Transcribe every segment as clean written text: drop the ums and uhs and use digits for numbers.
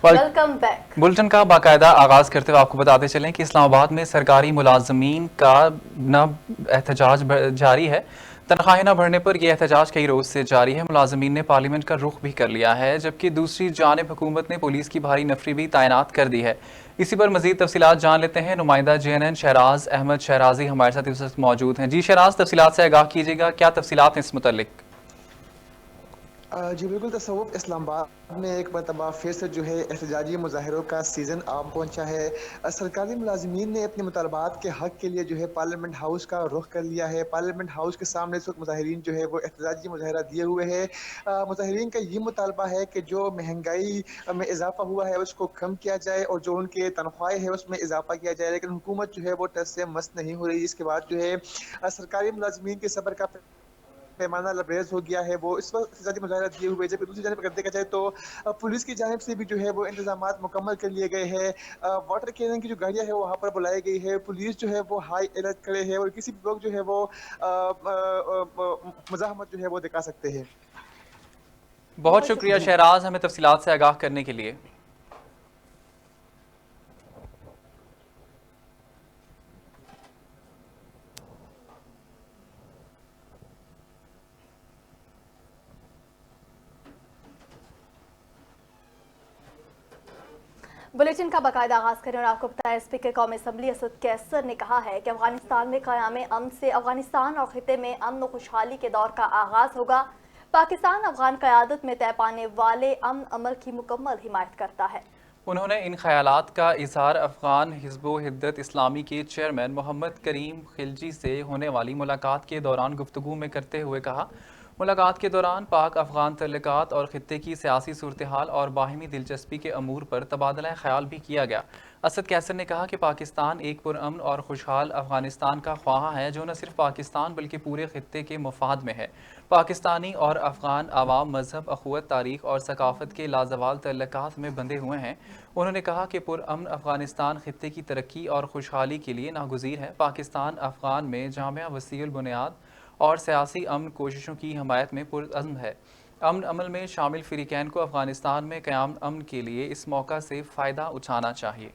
Welcome back. Bulletin का बाकायदा आगाज करते हुए आपको बताते चलें कि इस्लामाबाद में सरकारी मुलाजमीन का न एहतजाज जारी है। तनख्वाहें न बढ़ने पर यह एहतजाज कई रोज से जारी है। मुलाजमीन ने पार्लियामेंट का रुख भी कर लिया है, जबकि दूसरी जानिब हुकूमत ने पुलिस की भारी नफरी भी तैनात कर दी है। इसी पर मजीद तफसीलात जान लेते हैं। नुमाइंदा JNN शहराज अहमद शहराजी हमारे साथ इस वक्त मौजूद हैं। जी शहराज, तफसीलात से आगाह कीजिएगा, क्या तफसीलात हैं इस मुतल्लिक? जी बिल्कुल। तसव्वुफ इस्लामाबाद में एक मरतबा फिर से जो है एहतजाजी मुजाहरों का सीज़न आ पहुंचा है। सरकारी मुलाजमीन ने अपने मुतालबात के हक़ के लिए जो है पार्लियामेंट हाउस का रुख कर लिया है। पार्लियामेंट हाउस के सामने इस वक्त मुजाहिरीन जो है वो एहतजाजी मुजाहरा दिए हुए है। मुजाहिरीन का ये मुतालबा है कि जो महंगाई में इजाफा हुआ है उसको कम किया जाए और जो उनके तनख्वाहें है उसमें इजाफा किया जाए, लेकिन हुकूमत जो है वो टस से मस नहीं हो रही। इसके बाद जो है सरकारी मुलाजमीन के सब्र का पैमाना लबरेज हो गया है। वो इस वक्त एहतजाजी मुजाहरा दिए हुए, जबकि दूसरी जानिब अगर देखा जाए तो पुलिस की जानिब से भी जो है वो इंतजामात मुकम्मल कर लिए गए हैं। वाटर कैनन की जो गाड़ियां है वो वहाँ पर बुलाई गई है। पुलिस जो है वो हाई अलर्ट करे है और किसी भी वक्त जो है वो मजाहमत जो है वो दिखा सकते हैं। बहुत बहुत शुक्रिया शुक्रिया। शहराज, हमें तफसीलात से आगाह करने के लिए। बुलेटिन का बाकायदा आगाज करें और आपको बताया, स्पीकर कौमी असम्बली असद कैसर ने कहा है कि अफगानिस्तान में क़याम अमन से अफगानिस्तान और खिते में अमन और खुशहाली के दौर का आगाज होगा। पाकिस्तान अफगान क़यादत में तय पाने वाले अमन अमल की मुकम्मल हिमायत करता है। उन्होंने इन ख्यालात का इजहार अफगान हिज़्ब हिद्दत इस्लामी के चेयरमैन मोहम्मद करीम खिलजी से होने वाली मुलाकात के दौरान गुफ्तगू में करते हुए कहा। मुलाकात के दौरान पाक अफगान तल्लुकात और खित्ते की सियासी सूरत हाल और बाहिमी दिलचस्पी के अमूर पर तबादला ख्याल भी किया गया। असद कैसर ने कहा कि पाकिस्तान एक पुरअमन और खुशहाल अफगानिस्तान का ख्वाह है, जो न सिर्फ पाकिस्तान बल्कि पूरे खित्ते के मफाद में है। पाकिस्तानी और अफगान आवाम मजहब, अखुवत, तारीख और सकाफत के लाजवाल तल्लुकात में बंधे हुए हैं। उन्होंने कहा कि पुरअमन अफगानिस्तान खित्ते की तरक्की और खुशहाली के लिए नागुज़ीर है। पाकिस्तान अफगान में जामिया वसीउल बुनियाद और सियासी अमन कोशिशों की हमायत में पुरअज़्म है। अमन अमल में शामिल फ़रीक़ैन को अफगानिस्तान में क़याम अमन के लिए इस मौका से फ़ायदा उठाना चाहिए।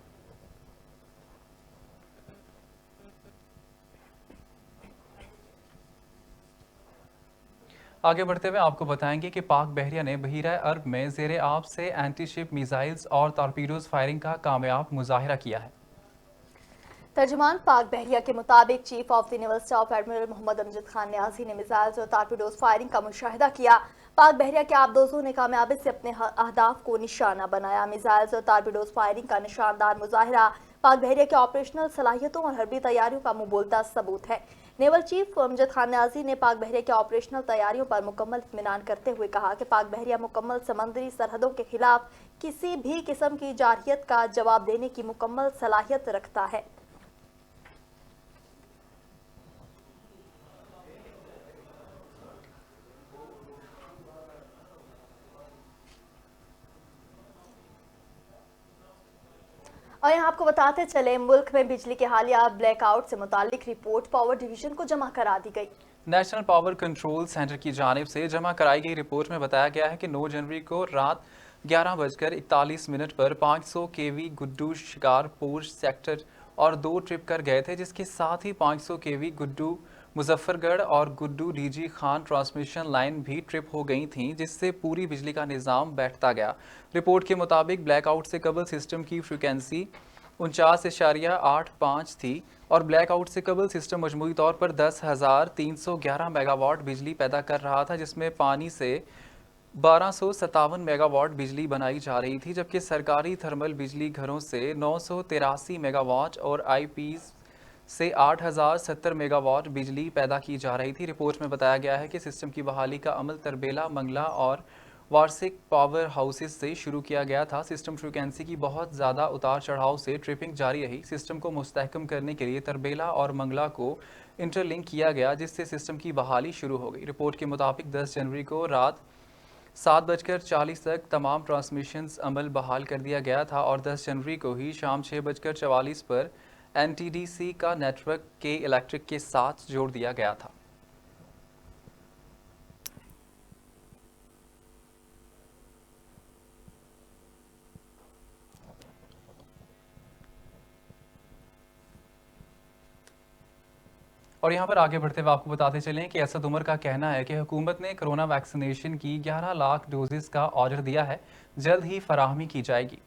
आगे बढ़ते हुए आपको बताएंगे कि पाक बहरिया ने बहीरा अरब में ज़ेरे आब से एंटी शिप मिसाइल्स और टॉर्पीडोज फायरिंग का कामयाब मुजाहिरा किया है। तर्जुमान पाक बहरिया के मुताबिक chief of the naval staff admiral Mohammad Amjad Khan Niazi ने मिसाइल्स और टारपीडोज फायरिंग का मुशाहिदा किया। पाक बहरिया के आबदोजों ने कामयाबी से अपने अहदाफ को निशाना बनाया। मिसाइल्स और टारपीडोज फायरिंग का निशानदार मुजाहिरा पाक बहरिया की ऑपरेशनल सलाहियतों और हरबी तैयारियों का मुबोलता सबूत है। नेवल चीफ अमजद खान न्याजी ने पाक बहरिया की ऑपरेशनल तैयारियों पर मुकम्मल इत्मीनान करते हुए कहा कि पाक बहरिया मुकम्मल समंदरी सरहदों के खिलाफ किसी भी किस्म की जारहियत का जवाब देने की मुकम्मल सलाहियत रखता है। और यहाँ आपको बताते चले, मुल्क में बिजली के हालिया ब्लैकआउट से मुतालिक रिपोर्ट पावर डिवीजन को जमा करा दी गई। नेशनल पावर कंट्रोल सेंटर की जानिब से जमा कराई गई रिपोर्ट में बताया गया है कि 9 जनवरी को रात 11:41 पर 500 केवी गुड्डू शिकारपुर सेक्टर और 2 ट्रिप कर गए थे, जिसके साथ ही 500 केवी गुड्डू मुजफ्फरगढ़ और Guddu DG Khan transmission line भी ट्रिप हो गई थीं, जिससे पूरी बिजली का निज़ाम बैठता गया। रिपोर्ट के मुताबिक ब्लैकआउट से कबल सिस्टम की फ्रिक्वेंसी 49.85 थी और ब्लैकआउट से कबल सिस्टम मजमूई तौर पर 10,311 मेगावाट बिजली पैदा कर रहा था, जिसमें पानी से 1257 मेगावाट बिजली बनाई जा रही थी, जबकि सरकारी थर्मल बिजली घरों से 983 मेगावाट और IPs से 8,070 मेगावाट बिजली पैदा की जा रही थी। रिपोर्ट में बताया गया है कि सिस्टम की बहाली का अमल तरबेला, मंगला और वार्षिक पावर हाउसेज से शुरू किया गया था। सिस्टम फ्रिक्वेंसी की बहुत ज़्यादा उतार चढ़ाव से ट्रिपिंग जारी रही। सिस्टम को मुस्तहकम करने के लिए तरबेला और मंगला को इंटरलिंक किया गया, जिससे सिस्टम की बहाली शुरू हो गई। रिपोर्ट के मुताबिक 10 जनवरी को रात 7:40 तक तमाम ट्रांसमिशंस अमल बहाल कर दिया गया था और 10 जनवरी को ही शाम 6:44 पर NTDC का नेटवर्क के इलेक्ट्रिक के साथ जोड़ दिया गया था। और यहाँ पर आगे बढ़ते हुए आपको बताते चलें कि असद उमर का कहना है कि हुकूमत ने कोरोना वैक्सीनेशन की 11 लाख डोजेस का ऑर्डर दिया है, जल्द ही फराहमी की जाएगी।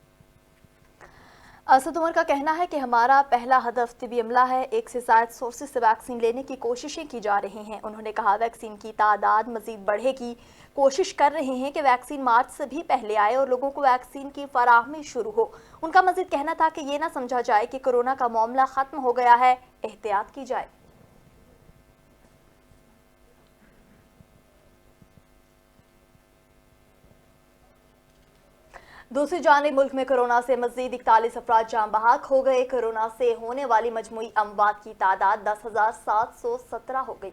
असद उमर का कहना है कि हमारा पहला हदफ तिबी अमला है। 1 से ज्यादा सोर्सेज से वैक्सीन लेने की कोशिशें की जा रही हैं। उन्होंने कहा वैक्सीन की तादाद मजीद बढ़ेगी। कोशिश कर रहे हैं कि वैक्सीन मार्च से भी पहले आए और लोगों को वैक्सीन की फराहमी शुरू हो। उनका मजीद कहना था कि ये ना समझा जाए कि कोरोना का मामला खत्म हो गया है, एहतियात की जाए। दूसरी जानिब मुल्क में कोरोना से मजीद 41 अफराद जान बहक हो गए। कोरोना से होने वाली मजमूई अमवात की तादाद 10,717 हो गई।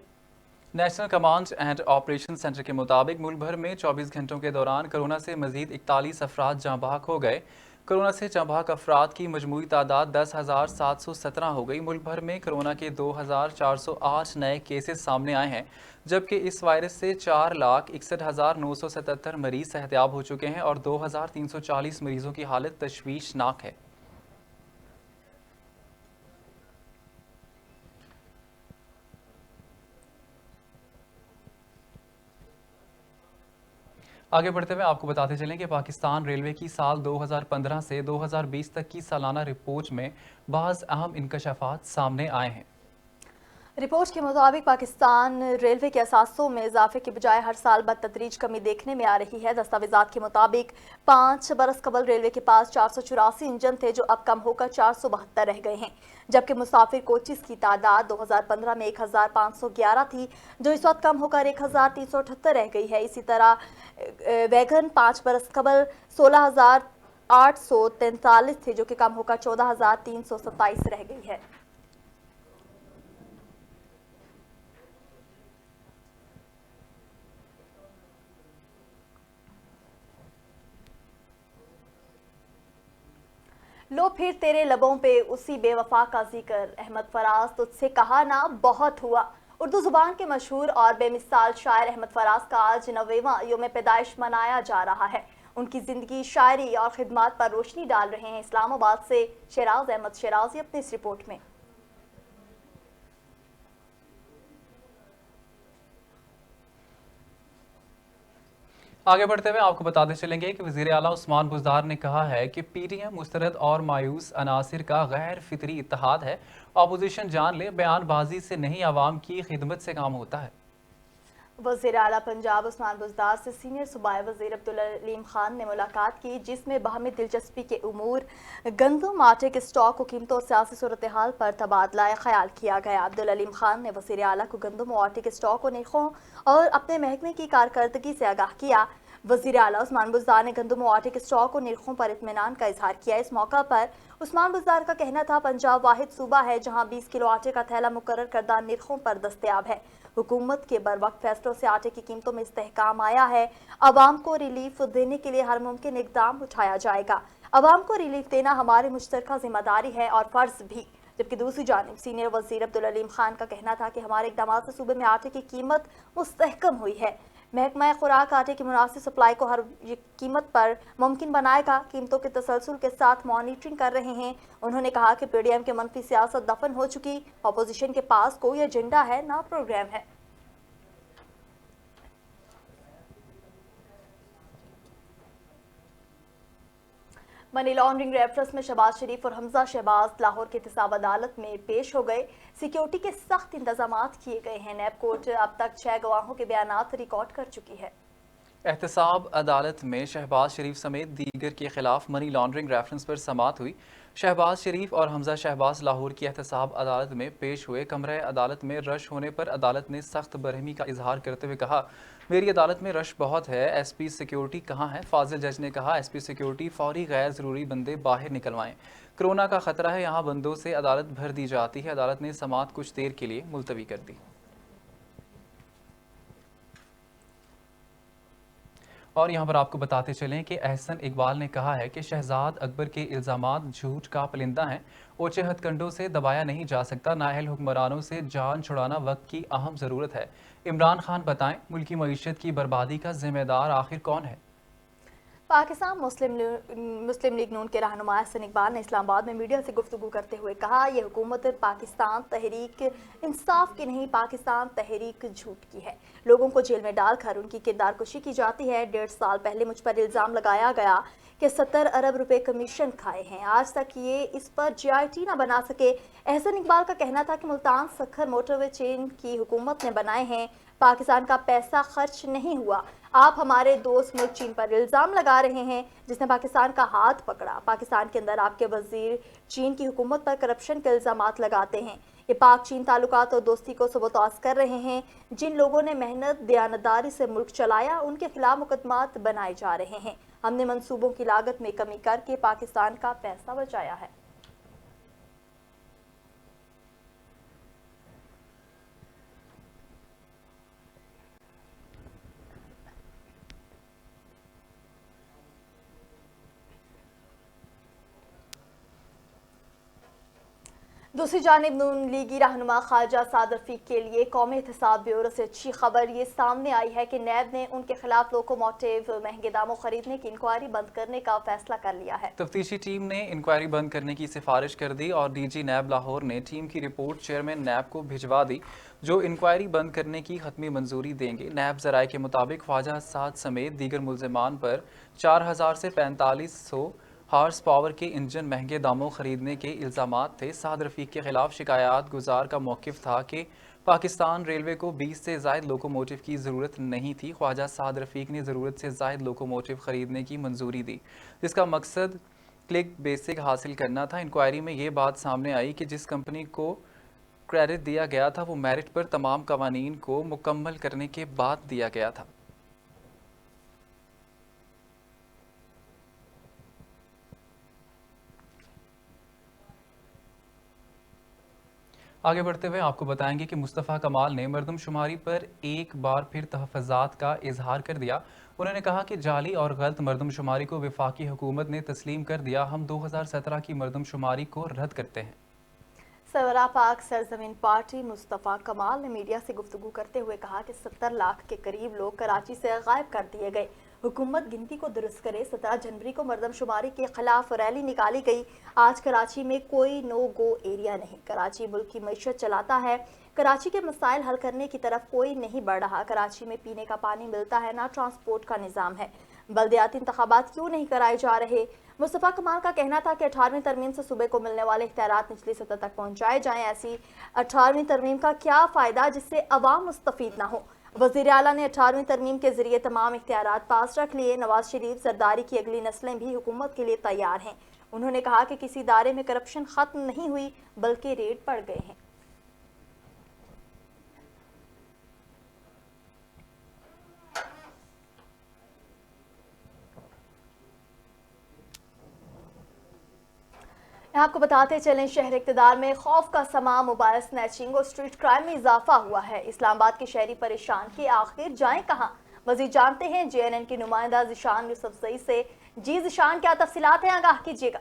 National command and operation centre के मुताबिक मुल्क भर में 24 घंटों के दौरान कोरोना से मजीद 41 अफराद जाँ बहक हो गए। कोरोना से जाँ बहक अफराद की मजमूई तादाद 10,717 हो गई। मुल्क भर में कोरोना के 2,408 नए केसेस सामने आए हैं, जबकि इस वायरस से 4,61,977 मरीज सेहतियाब हो चुके हैं और 2,340 मरीजों की हालत तशवीशनाक है। आगे बढ़ते हुए आपको बताते चलें कि पाकिस्तान रेलवे की साल 2015 से 2020 तक की सालाना रिपोर्ट में बाज़ अहम इंकशाफात सामने आए हैं। रिपोर्ट के मुताबिक पाकिस्तान रेलवे के असासों में इजाफे के बजाय हर साल बदतदरीज कमी देखने में आ रही है। दस्तावेजात के मुताबिक 5 बरस कबल रेलवे के पास 484 इंजन थे, जो अब कम होकर 472 रह गए हैं, जबकि मुसाफिर कोचेस की तादाद 2015 में 1511 थी, जो इस वक्त कम होकर 1378 रह गई है। इसी तरह वैगन 5 बरस कबल 16,843 थे, जो कि कम होकर 14,327 रह गई है। लो फिर तेरे लबों पे उसी बेवफा का जिक्र, अहमद फराज तुझसे कहा ना बहुत हुआ। उर्दू जुबान के मशहूर और बेमिसाल शायर अहमद फराज का आज 90वां यौम पैदाइश मनाया जा रहा है। उनकी जिंदगी, शायरी और खिदमात पर रोशनी डाल रहे हैं इस्लामाबाद से शेराज अहमद शेराजी अपनी इस रिपोर्ट में। आगे बढ़ते हुए आपको बताते चलेंगे कि वज़ीर आला उस्मान बुज़दार ने कहा है कि पीटीएम मुस्तरद और मायूस अनासिर का गैर फितरी इत्तेहाद है। अपोजिशन जान ले, बयानबाजी से नहीं आवाम की खिदमत से काम होता है। वज़ीर आला पंजाब उस्मान बुज़दार से सीनियर सूबाई वज़ीर अब्दुल अलीम खान ने मुलाकात की, जिसमें बाहमी दिलचस्पी के उमूर, गंदम आटे के स्टॉक और कीमतों और सियासी सूरत हाल पर तबादला ख्याल किया गया। अब्दुल अलीम खान ने वज़ीर आला को गंदम और आटे के स्टॉक और निर्खों और अपने महकमे की कारकर्दगी से आगाह किया। वज़ीर आला उस्मान बुज़दार ने गंदम और आटे के स्टॉक और निर्खों पर इत्मीनान का इजहार किया। इस मौका पर उस्मान बुज़दार का कहना था, पंजाब वाहिद सूबा है जहाँ 20 किलो आटे का थैला मुकर्रर करदा निर्खों पर दस्तयाब है। हुकूमत के बरवक्त फैसलों से आटे की कीमतों में इस्तेहकाम आया है। अवाम को रिलीफ देने के लिए हर मुमकिन इकदाम उठाया जाएगा। अवाम को रिलीफ देना हमारी मुश्तरका जिम्मेदारी है और फ़र्ज भी। जबकि दूसरी जानिब सीनियर वज़ीर अब्दुल अलीम खान का कहना था कि हमारे इक़दामात से सूबे में आटे की कीमत मुस्तहकम हुई है। महकमा खुराक आटे की मुनासिब सप्लाई को हर कीमत पर मुमकिन बनाएगा। कीमतों के तसलसल के साथ मॉनिटरिंग कर रहे हैं। उन्होंने कहा कि पीडीएम के मनफी सियासत दफन हो चुकी, अपोजिशन के पास कोई एजेंडा है ना प्रोग्राम है। मनी लॉन्ड्रिंग रेफरेंस में शहबाज शरीफ और हमजा शहबाज लाहौर की एहतसाब अदालत में पेश हो गए। सिक्योरिटी के सख्त इंतजाम किए गए हैं। नैब कोर्ट अब तक 6 गवाहों के बयानात रिकॉर्ड कर चुकी है। एहतसाब अदालत में शहबाज शरीफ समेत दीगर के खिलाफ मनी लॉन्ड्रिंग रेफरेंस पर समाअत हुई। शहबाज शरीफ और हमजा शहबाज लाहौर की एहतसाब अदालत में पेश हुए। कमरे अदालत में रश होने पर अदालत ने सख्त बरहमी का इजहार करते हुए कहा, मेरी अदालत में रश बहुत है, एसपी सिक्योरिटी कहाँ है। फाजिल जज ने कहा, एसपी सिक्योरिटी फौरी गैर ज़रूरी बंदे बाहर निकलवाएं, कोरोना का खतरा है, यहाँ बंदों से अदालत भर दी जाती है। अदालत ने समाअत कुछ देर के लिए मुलतवी कर दी। और यहाँ पर आपको बताते चलें कि एहसन इकबाल ने कहा है कि शहजाद अकबर के इल्ज़ामात झूठ का परिंदा हैं, ऊंचे हथकंडों से दबाया नहीं जा सकता। नाअहल हुक्मरानों से जान छुड़ाना वक्त की अहम ज़रूरत है। इमरान खान बताएं, मुल्की मईशत की बर्बादी का जिम्मेदार आखिर कौन है। पाकिस्तान मुस्लिम लीग नून के रहनुमा हसन इकबाल ने इस्लामाबाद में मीडिया से गुफ्तगू करते हुए कहा, यह हुकूमत पाकिस्तान तहरीक इंसाफ की नहीं, पाकिस्तान तहरीक झूठ की है। लोगों को जेल में डालकर उनकी किरदार कुशी की जाती है। 1.5 साल पहले मुझ पर इल्ज़ाम लगाया गया कि 70 अरब रुपए कमीशन खाए हैं। आज तक ये इस पर GIT ना बना सके। अहसन इकबाल का कहना था कि मुल्तान सखर मोटरवे चेन की हुकूमत ने बनाए हैं, पाकिस्तान का पैसा खर्च नहीं हुआ। आप हमारे दोस्त मुल्क चीन पर इल्ज़ाम लगा रहे हैं, जिसने पाकिस्तान का हाथ पकड़ा। पाकिस्तान के अंदर आपके वजीर चीन की हुकूमत पर करप्शन के इल्ज़ामात लगाते हैं। ये पाक चीन ताल्लुकात और दोस्ती को सबोताज कर रहे हैं। जिन लोगों ने मेहनत दयानतदारी से मुल्क चलाया, उनके खिलाफ मुकदमात बनाए जा रहे हैं। हमने मंसूबों की लागत में कमी करके पाकिस्तान का पैसा बचाया है। दूसरी जानिब नून लीगी रहनुमा ख्वाजा साद रफीक के लिए कौमी एहतसाब ब्यूरो से अच्छी खबर ये सामने आई है कि नैब ने उनके खिलाफ लोकोमोटिव महंगे दामों खरीदने की इंक्वायरी बंद करने का फैसला कर लिया है। तफ्तीशी टीम ने इंक्वायरी बंद करने की सिफारिश कर दी और DG नैब लाहौर ने टीम की रिपोर्ट चेयरमैन नैब को भिजवा दी, जो इंक्वायरी बंद करने की हतमी मंजूरी देंगे। नैब जराये के मुताबिक ख्वाजा साद समेत दीगर मुल्ज़िमान पर 4000 से 4500 हार्स पावर के इंजन महंगे दामों खरीदने के इल्ज़ामात थे। साद रफीक के खिलाफ शिकायत गुजार का मौक़िफ़ था कि पाकिस्तान रेलवे को 20 से ज़ायद लोकोमोटिव की ज़रूरत नहीं थी। ख्वाजा साद रफीक ने ज़रूरत से ज़ायद लोकोमोटिव खरीदने की मंजूरी दी, जिसका मकसद क्लिक बेसिक हासिल करना था। इंक्वायरी में ये बात सामने आई कि जिस कंपनी को क्रेडिट दिया गया था वो मेरिट पर तमाम कवानीन को मुकम्मल करने के बाद दिया गया था। आगे बढ़ते हुए आपको बताएंगे कि मुस्तफ़ा कमाल ने मरदमशुमारी पर एक बार फिर तहफ़्फ़ुज़ात का इजहार कर दिया। उन्होंने कहा कि जाली और गलत मरदमशुमारी को वफाकी हुकूमत ने तस्लीम कर दिया। हम 2017 की मरदमशुमारी को रद्द करते हैं। सरबराह पाक सरजमीन पार्टी मुस्तफ़ा कमाल ने मीडिया से गुफ्तगू करते हुए कहा कि 70 लाख के करीब लोग कराची से गायब कर दिए गए। हुकूमत गिनती को दुरुस्त करे। 17 जनवरी को मरदमशुमारी के खिलाफ रैली निकाली गई। आज कराची में कोई नो गो एरिया नहीं। कराची मुल्क की मईशत चलाता है। कराची के मसाइल हल करने की तरफ कोई नहीं बढ़ रहा। कराची में पीने का पानी मिलता है, ना ट्रांसपोर्ट का निज़ाम है। बल्दियाती इंतखाबात क्यों नहीं कराए जा रहे। मुस्तफ़ा कमाल का कहना था कि 18वीं तरमीम से सूबे को मिलने वाले इख्तियारात निचली सतह तक पहुँचाए जाएँ। ऐसी 18वीं तरमीम का क्या फ़ायदा जिससे अवाम मुस्तफ़ीद ना हो। वज़ीर आला ने 18वीं तरमीम के जरिए तमाम इख्तियारात पास रख लिए। नवाज शरीफ जरदारी की अगली नस्लें भी हुकूमत के लिए तैयार हैं। उन्होंने कहा कि किसी इदारे में करप्शन ख़त्म नहीं हुई, बल्कि रेट बढ़ गए हैं। आपको बताते चलें, शहर इक़्तिदार में खौफ का समा, मोबाइल स्नैचिंग और स्ट्रीट क्राइम में इजाफा हुआ है। इस्लामाबाद के शहरी परेशान कि आखिर जाएं कहां। मज़ीद जानते हैं JNN के नुमाइंदा ज़िशान यूसुफ़ज़ई से। जी ज़िशान, क्या तफसीलात हैं, आगाह कीजिएगा।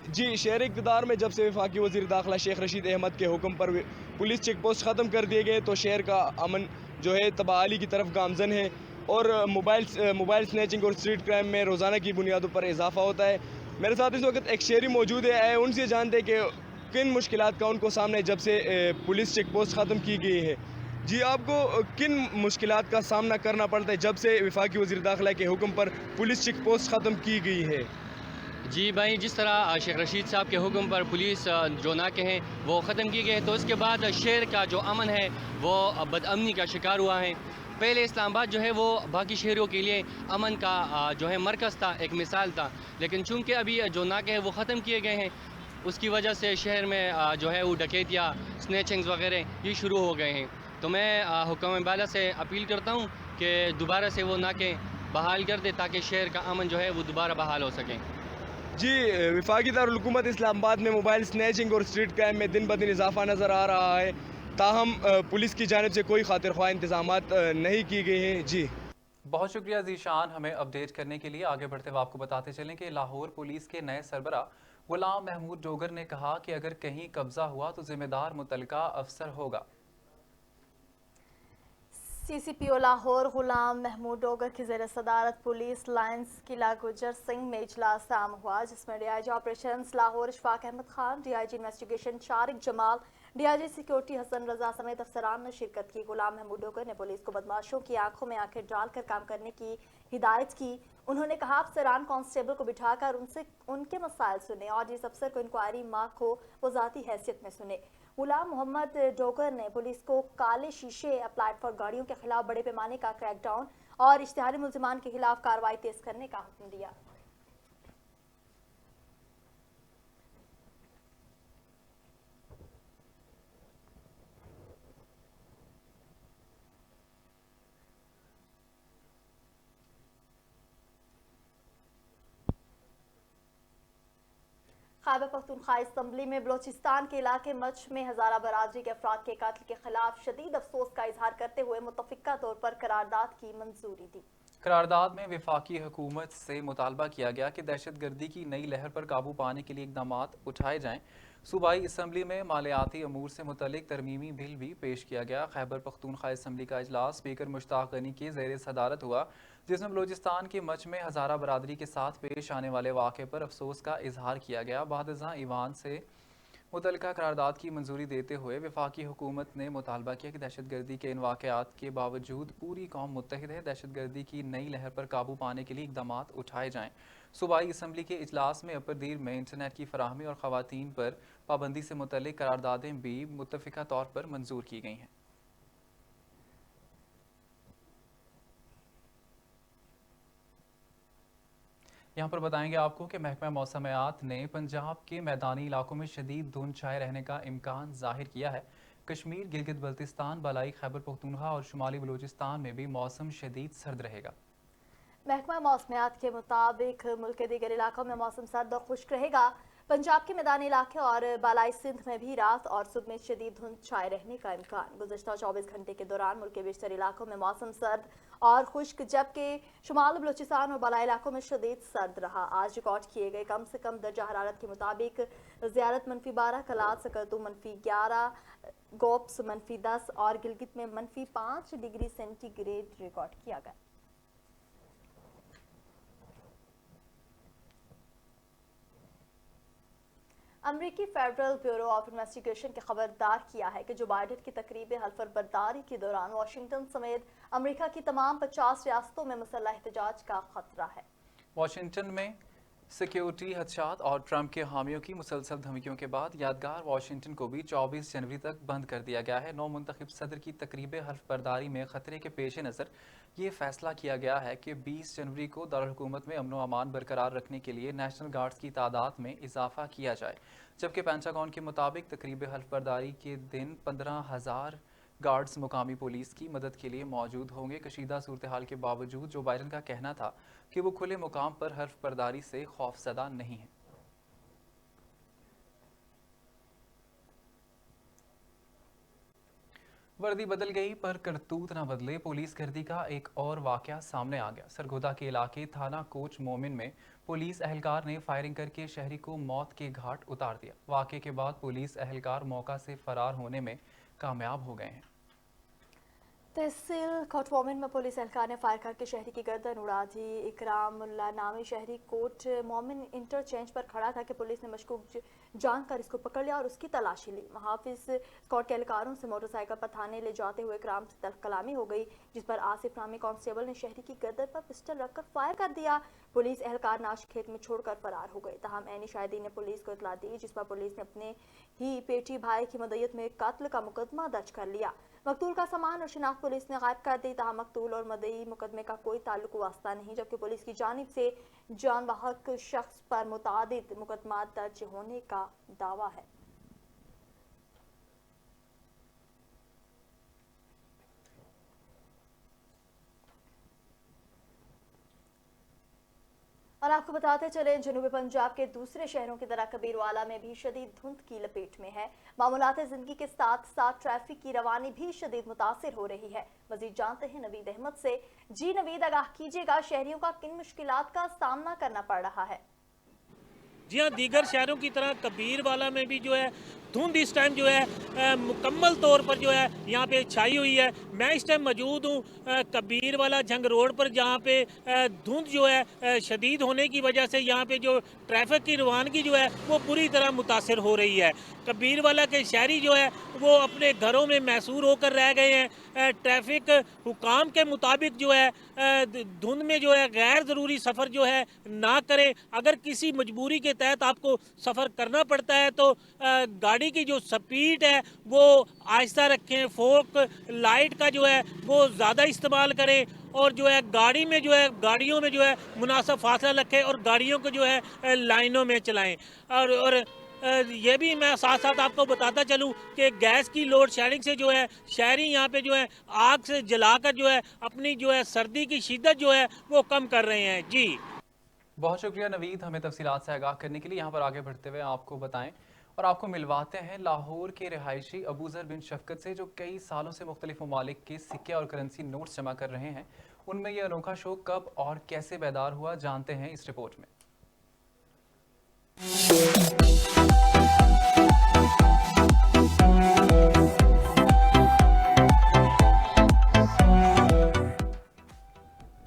जी, शहर इक़्तिदार में जब से वफाकी वज़ीर दाखिला शेख रशीद अहमद के हुक्म पर पुलिस चेक पोस्ट ख़त्म कर दिए गए तो शहर का अमन जो है तबाही की तरफ गामजन है और मोबाइल स्नैचिंग और स्ट्रीट क्राइम में रोज़ाना की बुनियादों पर इजाफा होता है। मेरे साथ इस वक्त एक शहरी मौजूद है, उनसे जानते कि किन मुश्किलात का उनको सामने जब से पुलिस चेक पोस्ट ख़त्म की गई है। जी, आपको किन मुश्किलात का सामना करना पड़ता है जब से वफाकी वज़ीर दाखिला के हुक्म पर पुलिस चेक पोस्ट ख़त्म की गई है? जी भाई, जिस तरह शेख रशीद साहब के हुक्म पर पुलिस जो नाके हैं वो ख़त्म की गए, तो इसके बाद शहर का जो अमन है वो बदअमनी का शिकार हुआ है। पहले इस्लामाबाद जो है वो बाकी शहरों के लिए अमन का जो है मरकज़ था, एक मिसाल था, लेकिन चूंकि अभी जो नाके हैं वो ख़त्म किए गए हैं, उसकी वजह से शहर में जो है वो डकैतियाँ, स्नैचिंग्स वगैरह ये शुरू हो गए हैं। तो मैं हुक्म बाला से अपील करता हूँ कि दोबारा से वो नाके बहाल कर दे ताकि शहर का अमन जो है वो दोबारा बहाल हो सके। जी, वफाकी दारुल-हुकूमत इस्लामाबाद में मोबाइल स्नैचिंग और स्ट्रीट क्राइम में दिन ब दिन इजाफा नज़र आ रहा है, ताहम पुलिस की जानिब से कोई खातिर ख्वाह इंतजामात नहीं की गई हैं। जी, बहुत शुक्रिया ज़ीशान हमें अपडेट करने के लिए। आगे बढ़ते हुए आपको बताते चलें कि लाहौर पुलिस के नए सरबराह गुलाम महमूद डोगर ने कहा कि अगर कहीं कब्जा हुआ तो जिम्मेदार मुतलका अफसर होगा। CCPO लाहौर गुलाम महमूद डोगर की ज़ेर सदारत पुलिस लाइन्स किला गुजर सिंह में इजलास आम हुआ, जिसमें DIG operations Lahore Ishfaq Ahmed Khan, DIG investigation Shariq Jamal, DIG security Hassan Raza समेत अफसरान ने शिरकत की। गुलाम महमूद डोगर ने पुलिस को बदमाशों की आंखों में आंखें डालकर काम करने की हिदायत की। उन्होंने कहा अफसरान कांस्टेबल को बिठाकर उनसे उनके मसाइल सुने और जिस अफसर को इंक्वायरी मांग हो वो जाती हैसियत में सुने। गुलाम मोहम्मद डोगर ने पुलिस को काले शीशे अप्लाइड फॉर गाड़ियों के खिलाफ बड़े पैमाने का क्रैकडाउन और इश्तिहारी मुल्जिमान के खिलाफ कार्रवाई तेज करने का हुक्म दिया। खैबर पख्तूनख्वा असम्बली में बलोचिस्तान के इलाके मच में हजारा बरादरी के अफराद के कत्ल के खिलाफ शदीद अफसोस का इजहार करते हुए मुतफिका तौर पर करारदाद की मंजूरी दी। करारदाद में वफाकी हुकूमत से मुतालबा किया गया कि दहशतगर्दी की नई लहर पर काबू पाने के लिए इकदाम उठाए जाएं। सूबाई असम्बली में मालियाती अमूर से मुतल्लिक तरमीमी बिल भी पेश किया गया। खैबर पख्तूनख्वा असम्बली का इजलास स्पीकर मुश्ताक गनी की ज़ेर सदारत हुआ, जिसमें बलूचिस्तान की मच में हज़ारा बरादरी के साथ पेश आने वाले वाक़े पर अफसोस का इजहार किया गया। बादशाह ईवान से मुतल्लिका करारदाद की मंजूरी देते हुए वफाकी हुकूमत ने मुतालबा किया कि दहशतगर्दी के इन वाक़यात के बावजूद पूरी कौम मुत्तहिद है। दहशतगर्दी की नई लहर पर काबू पाने के लिए इकदाम उठाए जाएँ। सूबाई असम्बली के इजलास में अपर दीर में इंटरनेट की फराहमी और ख़वातीन पर पाबंदी से मुतल्लिक करारदादें भी मुत्तफ़िका तौर पर मंजूर की गई हैं। यहाँ पर बताएंगे आपको कि महकमा मौसमियात ने पंजाब के मैदानी इलाकों में शदीद धुंध छाए रहने का इम्कान जाहिर किया है। कश्मीर, गिलगित बल्तिस्तान, बलाई खैबर पख्तूनख्वा और शुमाली बलूचिस्तान में भी मौसम शदीद सर्द रहेगा। महकमा मौसमियात के मुताबिक मुल्क के दीगर इलाकों में मौसम सर्द और खुश्क रहेगा। पंजाब के मैदानी इलाके और बालाई सिंध में भी रात और सुबह में शदीद धुंध छाए रहने का इम्कान। गुज़श्ता 24 घंटे के दौरान मुल्क के बेशतर इलाकों में मौसम सर्द और खुश्क, जबकि शुमाल बलूचिस्तान और बालाई इलाकों में शदीद सर्द रहा। आज रिकॉर्ड किए गए कम से कम दर्जा हरारत के मुताबिक ज़ियारत -12, कलात सकरतू -11, गोप्स -10 और गिलगित में -5 डिग्री सेंटीग्रेड रिकॉर्ड किया गया। अमरीकी फेडरल ब्यूरो ऑफ इन्वेस्टिगेशन के खबरदार किया है कि जो बाइडेन की तकरीब हल्फबरदारी के दौरान वाशिंगटन समेत अमेरिका की तमाम 50 रियासतों में मुसल्लह एहतजाज का खतरा है। वाशिंगटन में सिक्योरिटी हदशात और ट्रंप के हामियों की मुसलसल धमकियों के बाद यादगार वाशिंगटन को भी 24 जनवरी तक बंद कर दिया गया है। नौ मुंतखब सदर की तकरीब हल्फबरदारी में खतरे के पेश नज़र ये फैसला किया गया है कि 20 जनवरी को दारुल-हुकूमत में अमन व अमान बरकरार रखने के लिए नेशनल गार्ड्स की तादाद में इजाफा किया जाए, जबकि पेंटागन के मुताबिक तकरीब हल्फबरदारी के दिन 15,000 गार्ड्स मुकामी पुलिस की मदद के लिए मौजूद होंगे। कशीदा सूरत हाल के बावजूद जो बाइडेन का कहना था कि वो खुले मुकाम पर हल्फबरदारी से खौफजदा नहीं है। वर्दी बदल गई पर करतूत न बदले, पुलिस गर्दी का एक और वाकया सामने आ गया। सरगोदा के इलाके थाना कोच मोमिन में पुलिस एहलकार ने फायरिंग करके शहरी को मौत के घाट उतार दिया। वाकये के बाद पुलिस एहलकार मौका से फरार होने में कामयाब हो गए हैं। तहसील कोट मोमिन में पुलिस एहलकार ने फायर करके शहरी की गर्दन उड़ा दी। इकरामुल्लाह नामी शहरी कोट मोमिन इंटरचेंज पर खड़ा था कि पुलिस ने मशकूक जानकर इसको पकड़ लिया और उसकी तलाशी ली। मुहाफिज स्कॉट के एहलकारों से मोटरसाइकिल पर थाने ले जाते हुए इकराम से तल्ख कलामी हो गई, जिस पर आसिफ नामी कांस्टेबल ने शहरी की गर्दन पर पिस्टल रखकर फायर कर दिया। पुलिस एहलकार नाश खेत में छोड़कर फरार हो गए। तहम ऐनी शाहिदीन ने पुलिस को इतला दी, जिस पर पुलिस ने अपने ही पेटी भाई की मदयत में कत्ल का मुकदमा दर्ज कर लिया। मकतूल का सामान और शिनाख्त पुलिस ने गायब कर दी। तहम मकतूल और मदई मुकदमे का कोई ताल्लुक वास्ता नहीं, जबकि पुलिस की जानिब से जानवाहक शख्स पर मुतादिद मुकदमा दर्ज होने का दावा है। और आपको बताते चले, जनूबी पंजाब के दूसरे शहरों की तरह कबीरवाला में भी शदीद धुंध की लपेट में है। मामूलात जिंदगी के साथ साथ ट्रैफिक की रवानी भी शदीद मुतासिर हो रही है। मजीद जानते हैं नवीद अहमद से। जी नवीद, आगाह कीजिएगा, शहरियों का किन मुश्किलात का सामना करना पड़ रहा है? जी हाँ, दीगर शहरों की तरह कबीरवाला में भी जो है धुंध इस टाइम जो है मुकम्मल तौर पर जो है यहाँ पे छाई हुई है। मैं इस टाइम मौजूद हूँ कबीर वाला जंग रोड पर, जहाँ पे धुंध जो है शदीद होने की वजह से यहाँ पे जो ट्रैफिक की रवानगी जो है वो बुरी तरह मुतासर हो रही है। कबीर वाला के शहरी जो है वो अपने घरों में मैसूर होकर रह गए हैं। ट्रैफिक हुकाम के मुताबिक जो है धुंध में जो है गैर ज़रूरी सफ़र जो है ना करें। अगर किसी मजबूरी के तहत आपको सफ़र करना पड़ता है तो गाड़ी की जो स्पीड है वो आहिस्ता रखें, फोक लाइट का जो है वो ज़्यादा इस्तेमाल करें और जो है गाड़ियों में जो है मुनासिब फासला रखें और गाड़ियों को जो है लाइनों में चलाएं। और ये भी मैं साथ साथ आपको बताता चलूं कि गैस की लोड शेडिंग से जो है शहरी यहाँ पे जो है आग से जलाकर जो है अपनी जो है सर्दी की शिद्दत जो है वो कम कर रहे हैं। जी बहुत शुक्रिया नवीद, हमें तफसीलात से आगाह करने के लिए। यहाँ पर आगे बढ़ते हुए आपको बताएं और आपको मिलवाते हैं लाहौर के रिहायशी अबूजर बिन शफकत से, जो कई सालों से मुख्तलिफ ममालिक के सिक्के और करेंसी नोट्स जमा कर रहे हैं। उनमें यह अनोखा शौक कब और कैसे बैदार हुआ, जानते हैं इस रिपोर्ट में।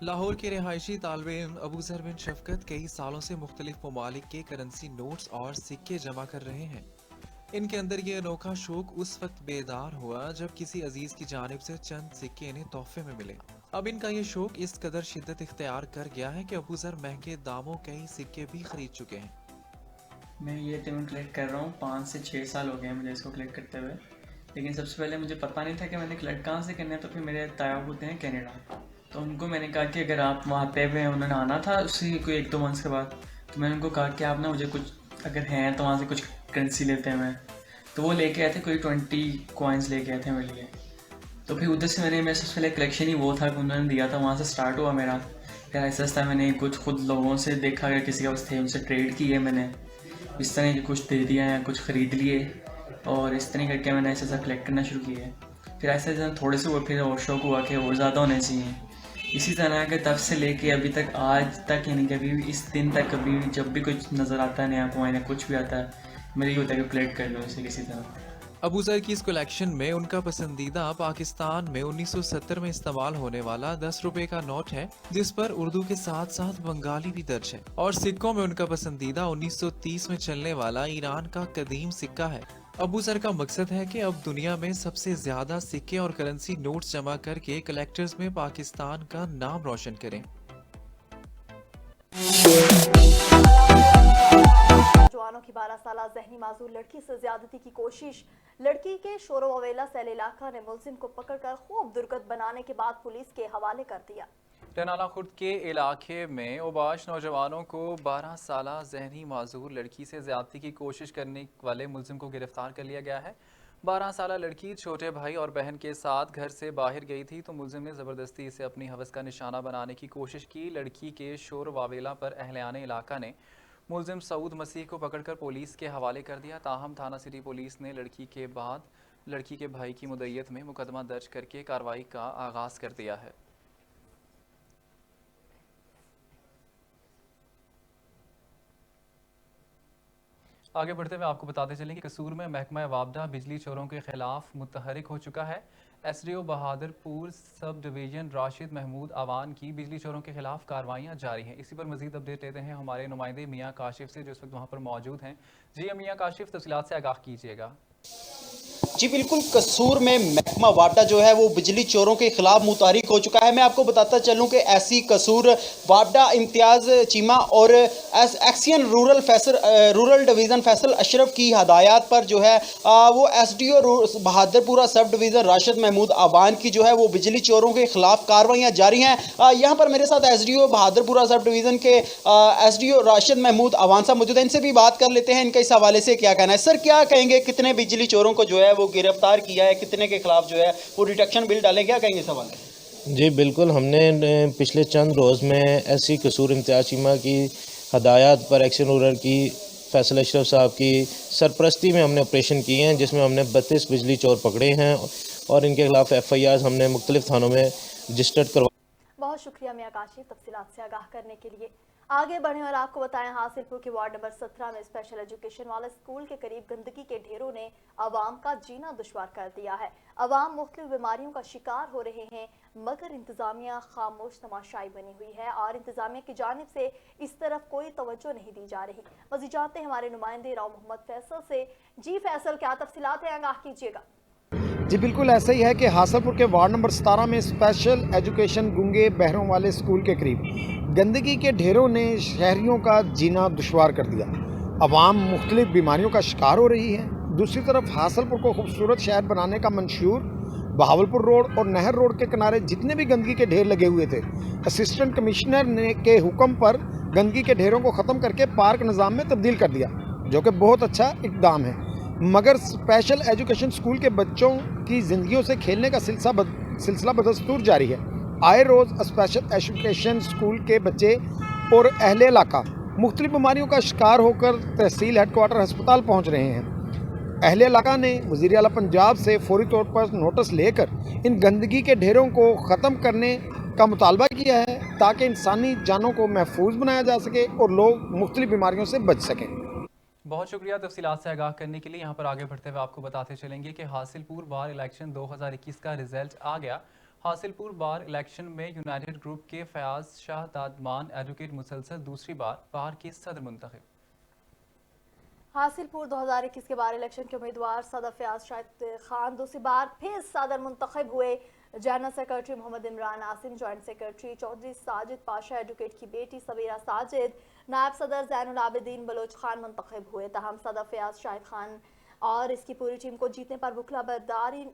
लाहौर के रिहायशी तालिब-ए-इल्म अबूजर बिन शफकत कई सालों से मुख्तलिफ ममालिक के करेंसी नोट्स और सिक्के जमा कर रहे हैं। इनके अंदर ये अनोखा शौक उस वक्त बेदार हुआ जब किसी अजीज की जानिब से चंद सिक्के इन्हें तोहफे में मिले। अब इनका ये शौक इस कदर शिद्दत इख्तियार कर गया है कि अबूजर महंगे दामों कई सिक्के भी खरीद चुके हैं। मैं ये तकरीबन कलेक्ट कर रहा हूँ, 5 से 6 साल हो गए मुझे इसको कलेक्ट करते हुए। लेकिन सबसे पहले मुझे पता नहीं था कि मैंने कलेक्ट कहाँ से करना है। तो फिर मेरे ताया होते हैं कनाडा, तो उनको मैंने कहा कि अगर आप वहाँ पे हुए, उन्होंने आना था उसी कोई 1-2 मंथ्स के बाद, तो मैंने उनको कहा कि आप ना मुझे कुछ अगर हैं तो वहाँ से कुछ करेंसी लेते हैं। मैं तो वो लेके आए थे, कोई 20 कॉइन्स लेके आए थे मेरे लिए। तो फिर उधर से मेरे सबसे पहले कलेक्शन ही वो था कि उन्होंने दिया था, वहाँ से स्टार्ट हुआ मेरा। फिर ऐसा ऐसा मैंने कुछ खुद लोगों से देखा, अगर किसी के पास थे उनसे ट्रेड किए मैंने, इस तरह के कुछ दे दिया है, कुछ ख़रीद लिए, और इस तरह करके मैंने ऐसा कलेक्ट करना शुरू किया। फिर ऐसे ऐसे थोड़े से हुए, फिर और शौक हुआ कि और ज़्यादा होने चाहिए। इसी तरह के तब से लेके अभी तक आज तक, यानी कि अभी इस दिन तक कभी जब भी कुछ नज़र आता है नया कॉइन या कुछ भी आता है, मेरी होता है कि कलेक्ट कर लो इसे किसी तरह। अबूजर की इस कलेक्शन में उनका पसंदीदा पाकिस्तान में 1970 में इस्तेमाल होने वाला 10 रुपए का नोट है, जिस पर उर्दू के साथ साथ बंगाली भी दर्ज है। और सिक्कों में उनका पसंदीदा 1930 में चलने वाला ईरान का कदीम सिक्का है। अबूजर का मकसद है कि अब दुनिया में सबसे ज्यादा सिक्के और करेंसी नोट्स जमा करके कलेक्टर्स में पाकिस्तान का नाम रोशन करें। जवानों की 12 साल जहनी माजूर लड़की से ज्यादती की कोशिश। लड़की के शोरो अवेला सैल इलाका ने मुलजिम को पकड़कर खूब दुर्गत बनाने के बाद पुलिस के हवाले कर दिया। रनाला खुर्द के इलाके में ओबाश नौजवानों को 12 साल जहनी माजूर लड़की से ज्यादती की कोशिश करने वाले मुलजिम को गिरफ्तार कर लिया गया है। 12 साल लड़की छोटे भाई और बहन के साथ घर से बाहर गई थी, तो मुलजिम ने ज़बरदस्ती इसे अपनी हवस का निशाना बनाने की कोशिश की। लड़की के शोर वावेला पर अहलियाने इलाका ने मुलजिम सऊद मसीह को पकड़कर पुलिस के हवाले कर दिया। ताहम थाना सिटी पुलिस ने लड़की के बाद लड़की के भाई की मुद्दइयत में मुकदमा दर्ज करके कार्रवाई का आगाज़ कर दिया है। आगे बढ़ते हुए आपको बताते चलें कि कसूर में महकमा वापडा बिजली चोरों के खिलाफ मुतहरिक हो चुका है। SDO Bahadurpur sub division Rashid Mahmood आवान की बिजली चोरों के खिलाफ कार्रवाइयां जारी हैं। इसी पर मजीद अपडेट लेते हैं हमारे नुमाइंदे मियाँ काशिफ से, जो इस वक्त वहाँ पर मौजूद हैं। जी मियाँ काशिफ, तफसीलात से आगाह कीजिएगा। जी बिल्कुल, कसूर में महकमा वापडा जो है वो बिजली चोरों के खिलाफ मुतहरिक हो चुका है। मैं आपको बताता चलूं कि ऐसी कसूर वापडा इम्तियाज़ चीमा और एक्सियन रूरल डिवीज़न फैसल अशरफ की हदायत पर जो है वो SDO Bahadurpura sub division Rashid Mahmood आवान की जो है वो बिजली चोरों के खिलाफ कार्रवाइयाँ जारी हैं। यहाँ पर मेरे साथ SDO बहादुरपुरा सब डिवीज़न के SDO राशिद महमूद आवान साहब मौजूद हैं, इनसे भी बात कर लेते हैं इनका इस हवाले से क्या कहना है। सर, क्या कहेंगे, कितने बिजली चोरों को जो है वो गिरफ्तार किया है, कितने के खिलाफ जो है वो डिटेक्शन बिल डालें, क्या कहेंगे सवाल? जी बिल्कुल, हमने पिछले चंद रोज़ में ऐसी कसूर इम्तियाज़ चीमा की हदायत पर एक्शन रूरल की फैसल अशरफ साहब की सरपरस्ती में हमने ऑपरेशन किए हैं, जिसमें हमने 32 बिजली चोर पकड़े हैं और इनके खिलाफ FIR हमने मुख्तलिफ थानों में रजिस्टर्ड करवा। बहुत शुक्रिया मियाँ काशिफ, तफसीलात से आगाह करने के लिए। आगे बढ़े और आपको बताएं, हासिलपुर के वार्ड नंबर 17 में स्पेशल एजुकेशन वाले स्कूल के करीब गंदगी के ढेरों ने आवाम का जीना दुश्वार कर दिया है। आवाम मुख्तलिफ बीमारियों का शिकार हो रहे हैं, मगर इंतजामिया खामोश तमाशाई बनी हुई है और इंतजामिया की जानिब से इस तरफ कोई तवज्जो नहीं दी जा रही। मज़ीद जानते हैं हमारे नुमाइंदे राव मोहम्मद फैसल से। जी फैसल, क्या तफसीलात हैं, आगाह कीजिएगा। जी बिल्कुल ऐसा ही है कि हासिलपुर के वार्ड नंबर 17 में स्पेशल एजुकेशन गूंगे बहरों वाले स्कूल के करीब गंदगी के ढेरों ने शहरियों का जीना दुश्वार कर दिया। आवाम मुख्तलिफ बीमारियों का शिकार हो रही है। दूसरी तरफ हासिलपुर को खूबसूरत शहर बनाने का मंशूर बहावलपुर रोड और नहर रोड के किनारे जितने भी गंदगी के ढेर लगे हुए थे, असिस्टेंट कमिश्नर ने के हुक्म पर गंदगी के ढेरों को ख़त्म करके पार्क निज़ाम में तब्दील कर दिया, जो कि बहुत अच्छा इक़दाम है। मगर स्पेशल एजुकेशन स्कूल के बच्चों की ज़िंदगियों से खेलने का सिलसिला बदस्तूर जारी है। आए रोज़ स्पेशल एजुकेशन स्कूल के बच्चे और अहले इलाका मुख्तलिफ बीमारियों का शिकार होकर तहसील हेडक्वार्टर अस्पताल पहुँच रहे हैं। अहले इलाका ने वज़ीर आला पंजाब से फौरी तौर पर नोटिस लेकर इन गंदगी के ढेरों को ख़त्म करने का मुतालबा किया है, ताकि इंसानी जानों को महफूज बनाया जा सके और लोग मुख्तलिफ बीमारियों से बच सकें। बहुत शुक्रिया तफसीलात से आगाह करने के लिए। यहाँ पर आगे बढ़ते हुए आपको बताते चलेंगे कि हासिलपुर बार इलेक्शन 2021 का रिजल्ट आ गया। हासिलपुर बार इलेक्शन में यूनाइटेड ग्रुप के फयाज शाह दादमान एडवोकेट मुसलसल दूसरी बार के सदर मुंतखब। हासिलपुर 2021 के बार इलेक्शन के उम्मीदवार सदर फयाज शाह खान दूसरी बार फिर सदर मुंतखब हुए। General secretary Mohammad Imran Asim, joint secretary Chaudhry Sajid Pasha, advocate की बेटी सबीरा साजिद, नायब सदर ज़ैनुल आबिदीन बलोच खान मुंतखब हुए। तहम सदर फयाज शाहिद खान और इसकी पूरी टीम को जीतने पर बुखला बरदारी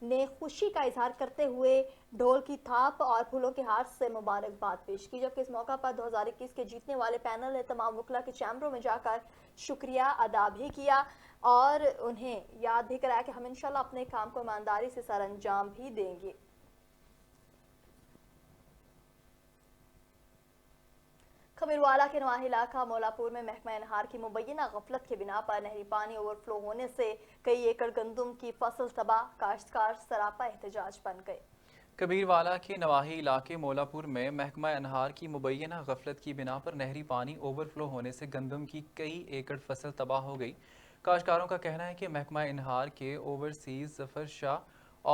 ने खुशी का इजहार करते हुए ढोल की थाप और फूलों के हार से मुबारकबाद पेश की। जबकि इस मौका पर 2021 के जीतने वाले पैनल ने तमाम वकला के चैम्बरों में जाकर शुक्रिया अदा भी किया और उन्हें याद भी कराया कि हम इंशाल्लाह अपने काम को ईमानदारी से सर अंजाम भी देंगे। खबीरवाला के नवाही इलाका मौलापुर में महकमा अनहार की मुबैना गफलत के बिना पर नहरी पानी ओवरफ्लो होने से कई एकड़ गंदम की फसल तबाह, काश्तकार सरापा एहतजाज बन गए। कबीरवाला के नवाही इलाके मौलापुर में महकमा अनहार की मुबैना गफलत की बिना पर नहरी पानी ओवरफ्लो होने से गंदम की कई एकड़ फसल तबाह हो गई। काश्तकारों का कहना है कि महकमा अनहार के ओवरसीज जफर शाह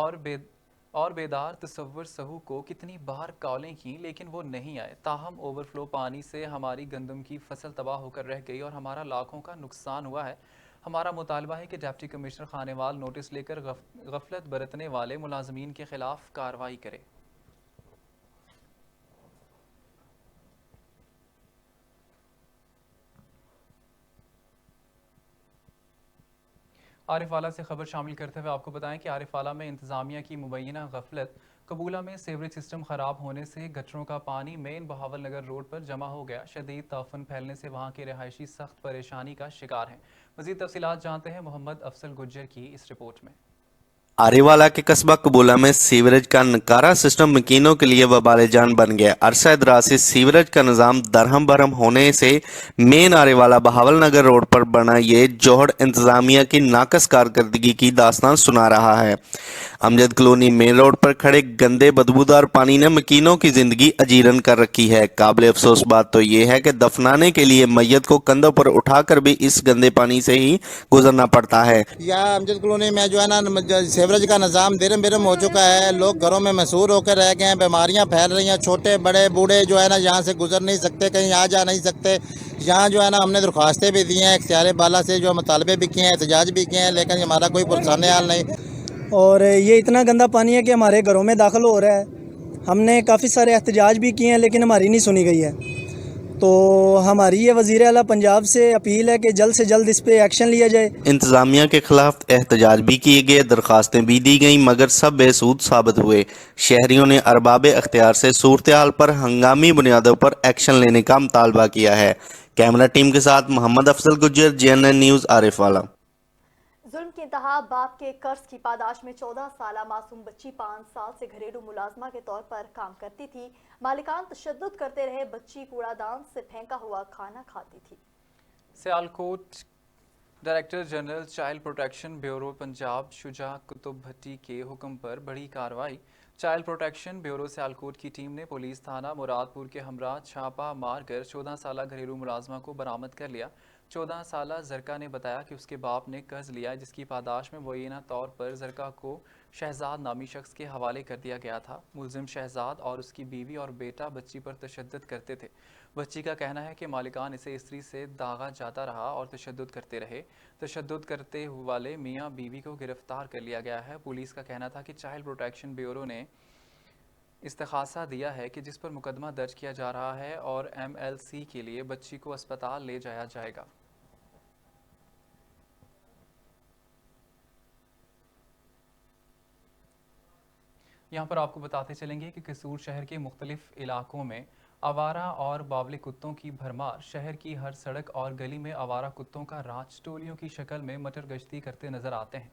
और बेदार तसव्वुर सहू को कितनी बार कॉलें की लेकिन वो नहीं आए। ताहम ओवरफ्लो पानी से हमारी गंदम की फसल तबाह होकर रह गई और हमारा लाखों का नुकसान हुआ है। हमारा मुतालबा है कि डिप्टी कमिश्नर खानेवाल नोटिस लेकर गफलत बरतने वाले मुलाजमीन के खिलाफ कार्रवाई करे। आरिफवाला से खबर शामिल करते हुए आपको बताएं कि आरिफवाला में इंतजामिया की मुबैना गफलत, कबूला में सेवरेज सिस्टम खराब होने से गटरों का पानी मेन बहावल नगर रोड पर जमा हो गया। शदीद ताफन फैलने से वहां के रहायशी सख्त परेशानी का शिकार हैं। मजीद तफसीलात जानते हैं मोहम्मद अफसल गुज्जर की इस रिपोर्ट में। आरिवाला के कस्बा कबूला में सीवरेज का नकारा सिस्टम मकीनों के लिए वबाल जान बन गया। अरसा दराज से सीवरेज का निज़ाम दरहम बरहम होने से मेन आरिवाला बहावल नगर रोड पर बना ये जोहड़ इंतजामिया की नाकस कारकर्दगी की दास्तान सुना रहा है। अमजद कॉलोनी मेन रोड पर खड़े गंदे बदबूदार पानी ने मकीनों की जिंदगी अजीरन कर रखी है। काबिल अफसोस बात तो ये है कि दफनाने के लिए मैयत को कंधों पर उठाकर भी इस गंदे पानी से ही गुजरना पड़ता है। यहाँ अमजद कॉलोनी में जो है ना सीवरेज का निज़ाम दिरम बिरम हो चुका है। लोग घरों में मशहूर होकर रह गए हैं, बीमारियां फैल रही हैं। छोटे बड़े बूढ़े जो है ना यहाँ से गुजर नहीं सकते, कहीं आ जा नहीं सकते। यहाँ जो है ना हमने दरख्वास्तें भी दी हैं, इख्तियार बाला से जो मुतालबे भी किए हैं, एहतजाज भी किए हैं, लेकिन हमारा कोई पुरसाने हाल नहीं। और ये इतना गंदा पानी है कि हमारे घरों में दाखिल हो रहा है। हमने काफ़ी सारे एहतजाज भी किए हैं लेकिन हमारी नहीं सुनी गई है। तो हमारी ये वज़ीर आला पंजाब से अपील है कि जल्द से जल्द इस पे एक्शन लिया जाए। इंतजामिया के खिलाफ एहतजाज भी किए गए, दरखास्तें भी दी गईं, मगर सब बेसूद साबित हुए। शहरियों ने अरबाब अख्तियार से सूरत हाल पर हंगामी बुनियादों पर एक्शन लेने का मुतालबा किया है। कैमरा टीम के साथ मोहम्मद अफसल गुज्जर, JNN न्यूज़, आरिफवाला। जुल्म की इंतहा, बाप के कर्ज की पादाश में 14 साल मासूम बच्ची 5 साल से घरेलू मुलाजमा के तौर पर काम करती थी। मालिकान तशद्दुद करते रहे, बच्ची कूड़ादान से फेंका हुआ खाना खाती थी। Sialkot director general child protection bureau Punjab Shuja Qutub Bhatti के हुक्म पर बड़ी कार्रवाई। चाइल्ड प्रोटेक्शन ब्यूरो सियालकोट की टीम ने पुलिस थाना मुरादपुर के हमरा छापा मारकर 14 साल घरेलू मुलाजमा को बरामद कर लिया। 14 साल जरका ने बताया कि उसके बाप ने कर्ज लिया, जिसकी पादाश में मुय्यना तौर पर जरका को शहजाद नामी शख्स के हवाले कर दिया गया था। मुलजिम शहजाद और उसकी बीवी और बेटा बच्ची पर तशद्दुद करते थे। बच्ची का कहना है कि मालिकान इसे स्त्री से दागा जाता रहा और तशद्दुद करते रहे। तशद्दुद करते वाले मियाँ बीवी को गिरफ्तार कर लिया गया है। पुलिस का कहना था कि चाइल्ड प्रोटेक्शन ब्यूरो ने इस्तखासा दिया है कि जिस पर मुकदमा दर्ज किया जा रहा है और MLC के लिए बच्ची को अस्पताल ले जाया जाएगा। यहाँ पर आपको बताते चलेंगे कि कसूर शहर के मुख्तलिफ इलाकों में आवारा और बावले कुत्तों की भरमार। शहर की हर सड़क और गली में आवारा कुत्तों का राज टोलियों की शक्ल में मटर गश्ती करते नजर आते हैं।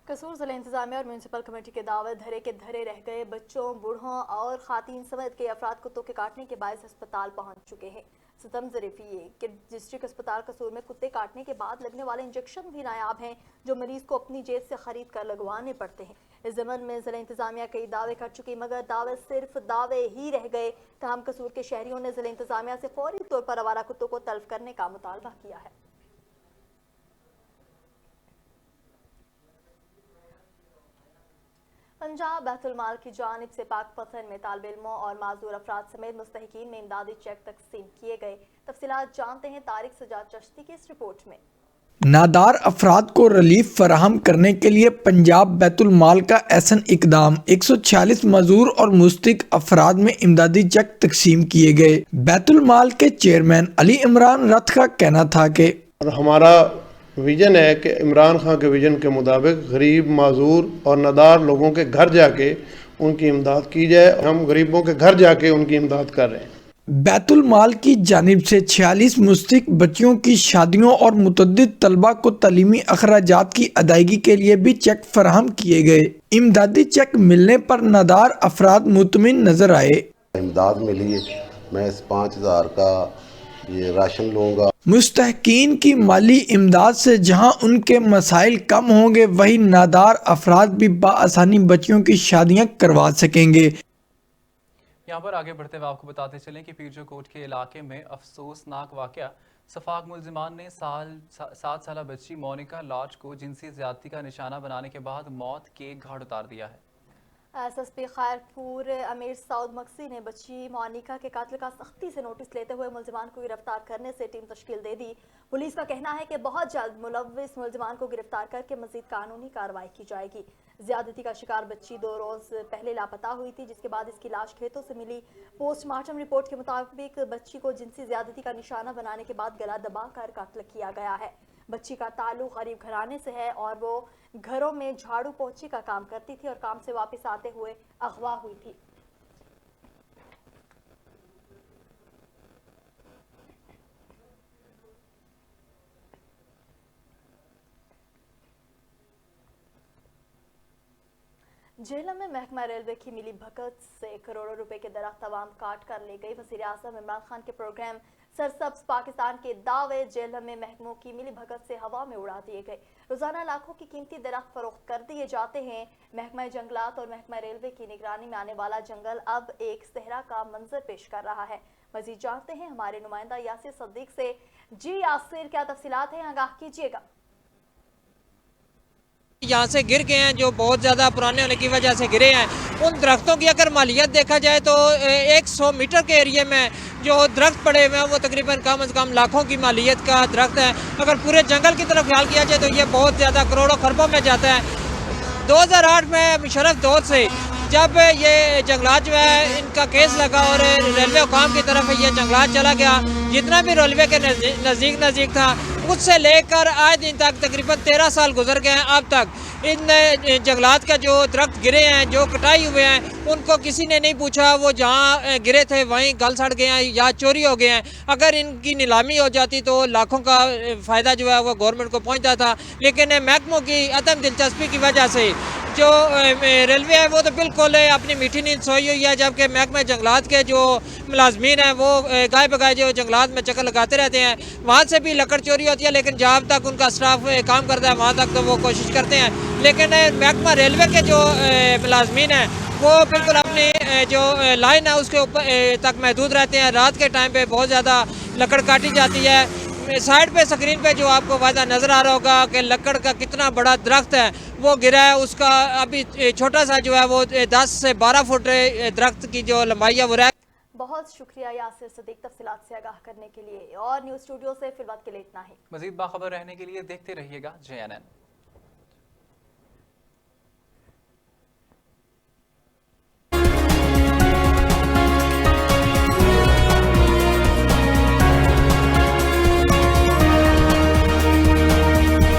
कसूर जिला इंतजामिया और म्यूनसिपल कमेटी के दावे धरे के धरे रह गए बच्चों, बूढ़ों और खातीन समेत कई अफराद कुत्तों के काटने के बायस अस्पताल पहुंच चुके हैं। सितम ज़रीफ़ी ये कि डिस्ट्रिक्ट अस्पताल कसूर में कुत्ते काटने के बाद लगने वाले इंजेक्शन भी नायाब हैं, जो मरीज को अपनी जेब से खरीद कर लगवाने पड़ते हैं। इस ज़मन में जिला इंतजामिया कई दावे कर चुकी, मगर दावे सिर्फ दावे ही रह गए। तमाम कसूर के शहरियों ने जिला इंतजामिया से फौरी तौर पर आवारा कुत्तों को तल्फ करने का मुतालबा किया है। पंजाब बैतुल माल की जानिब से पाक पतन में तालिब इल्मों और माजूर अफराद समेत मुस्तहिकीन में इमदादी चेक तकसीम किए गए। तफसीलात जानते हैं तारिक सजाद चश्ती की इस रिपोर्ट में। नादार अफराद को रिलीफ फराहम करने के लिए पंजाब बैतुल माल का ऐसन इकदाम। 146 मजूर और मुस्तहिक अफराद में इमदादी चेक तकसीम किए गए। बैतुल माल के चेयरमैन अली इमरान रथ का कहना था कि हमारा विजन है कि इमरान खान के विजन के मुताबिक गरीब, माजूर और नादार लोगों के घर जाके उनकी इमदाद की जाए। हम गरीबों के घर जाके उनकी इमदाद कर रहे हैं। बैतुल माल की जानिब से 46 मुस्तहिक बच्चियों की शादियों और मुतअद्दिद तलबा को तालीमी अखराजात की अदायगी के लिए भी चेक फराहम किए गए। इमदादी चेक मिलने पर नादार अफराद मुतमिन नजर आए। इमदाद मिली, मैं इस 5000 का ये राशन लूँगा। मुस्तहकीन की माली इमदाद से जहां उनके मसाइल कम होंगे, वही नादार अफराद भी बाआसानी बच्चियों की शादियां करवा सकेंगे। यहाँ पर आगे बढ़ते हुए आपको बताते चलें कि पीरजो कोट के इलाके में अफसोसनाक वाकया। सफाक मुलजिमान ने 7 साल बच्ची मोनिका लॉर्ड को जिनसी ज्यादती का निशाना बनाने के बाद मौत के घाट उतार दिया है। SSP खैरपुर अमीर सऊद मक्सी ने बच्ची मोनिका के कातिल का सख्ती से नोटिस लेते हुए मुलजिमान को गिरफ्तार करने से टीम तश्कील दे दी। पुलिस का कहना है कि बहुत जल्द मुलव्विस मुलजिमान को गिरफ्तार करके मजीद कानूनी कार्रवाई की जाएगी। ज्यादती का शिकार बच्ची 2 रोज पहले लापता हुई थी, जिसके बाद इसकी लाश खेतों से मिली। पोस्टमार्टम रिपोर्ट के मुताबिक बच्ची को जिनसी ज्यादती का निशाना बनाने के बाद गला दबाकर कत्ल किया गया है। बच्ची का ताल्लुक गरीब घराने से है और वो घरों में झाड़ू पोछी का काम करती थी और काम से वापस आते हुए अगवा हुई थी। झेलम में महकमा रेलवे की मिली भगत से करोड़ों रुपए के दरख्त तवाम काट कर ले गई। वज़ीर आज़म इमरान खान के प्रोग्राम सरसब्ज पाकिस्तान के दावे झेलम में महकमों की मिली भगत से हवा में उड़ा दिए गए। रोजाना लाखों की कीमती दरख्त फरोख्त कर दिए जाते हैं। महकमा जंगलात और महकमा रेलवे की निगरानी में आने वाला जंगल अब एक सहरा का मंजर पेश कर रहा है। मजीद जानते हैं हमारे नुमाइंदा यासिर सद्दीक से। जी यासिर, क्या तफसीलात हैं, आगाह कीजिएगा। यहाँ से गिर गए हैं, जो बहुत ज़्यादा पुराने होने की वजह से गिरे हैं। उन दरख्तों की अगर मालियत देखा जाए तो 100 मीटर के एरिए में जो दरख्त पड़े हुए हैं वो तकरीबन कम से कम लाखों की मालियत का दरख्त है। अगर पूरे जंगल की तरफ ख्याल किया जाए तो ये बहुत ज़्यादा करोड़ों खरबों में जाता है। 2008 में मुशर्रफ दौर से जब ये जंगलात जो है इनका केस लगा और रेलवे हुकाम की तरफ ये जंगलात चला गया, जितना भी रेलवे के नज़दीक था उससे लेकर आज दिन तक तकरीबन 13 साल गुजर गए हैं। अब तक इन जंगलात का जो दरख्त गिरे हैं, जो कटाई हुए हैं, उनको किसी ने नहीं पूछा वो जहाँ गिरे थे वहीं गल सड़ गए हैं या चोरी हो गए हैं। अगर इनकी नीलामी हो जाती तो लाखों का फ़ायदा जो है वो गवर्नमेंट को पहुँचता था, लेकिन महकमों की अदम दिलचस्पी की वजह से जो रेलवे है वो तो बिल्कुल अपनी मीठी नींद सोई हुई है, जबकि महकमा जंगलात के जो मुलाजमीन हैं वो गाय बगाए जो जंगलात में चक्कर लगाते रहते हैं। वहाँ से भी लकड़ चोरी होती है, लेकिन जहाँ तक उनका स्टाफ काम करता है वहाँ तक तो वो कोशिश करते हैं लेकिन महकमा रेलवे के जो मुलाजमीन हैं वो बिल्कुल अपनी जो लाइन है उसके ऊपर तक महदूद रहते हैं। रात के टाइम पे बहुत ज़्यादा लकड़ काटी जाती है। साइड पे स्क्रीन पे जो आपको वादा नज़र आ रहा होगा कि लकड़ का कितना बड़ा दरख्त है वो गिरा है, उसका अभी छोटा सा जो है वो 10 से 12 फुट दरख्त की जो लंबाई है वो रह। बहुत शुक्रिया यासिर सदीक तफसीलात से आगाह करने के लिए। और न्यूज़ स्टूडियो से फिलहाल के लिए इतना ही। मजीद बाखबर रहने के लिए देखते रहिएगा JNN।